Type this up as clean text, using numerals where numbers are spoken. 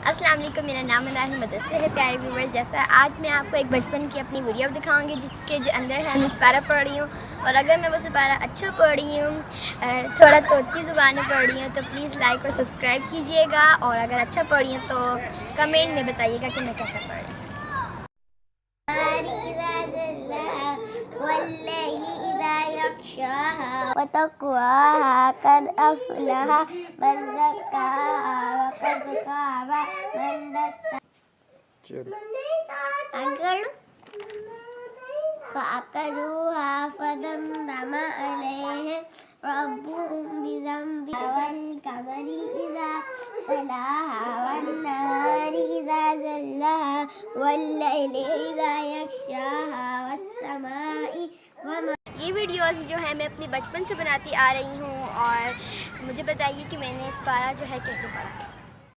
السلام علیکم، میرا نام منال مدثر ہے. پیارے ویورز، جیسا آج میں آپ کو ایک بچپن کی اپنی ویڈیو دکھاؤں گی جس کے اندر ہے میں سپارہ پڑھ رہی ہوں. اور اگر میں وہ سپارہ اچھا پڑھ رہی ہوں، تھوڑا طوطی زبان میں پڑھ رہی ہوں، تو پلیز لائک اور سبسکرائب کیجیے گا. اور اگر اچھا پڑھ رہی ہوں تو کمنٹ میں بتائیے گا کہ میں کیسا پڑھ رہی ہوں. والليل إذا يغشاها وتقواها قد أفلح من زكاها وقد خاب من دساها. فأكلوها فدمدم عليهم ربهم بذنبهم والقمر إذا تلاها والنهار إذا جلاها والليل إذا يغشاها والسماء وما. یہ ویڈیوز جو ہے میں اپنے بچپن سے بناتی آ رہی ہوں، اور مجھے بتائیے کہ میں نے اس پارہ جو ہے کیسے پڑھا.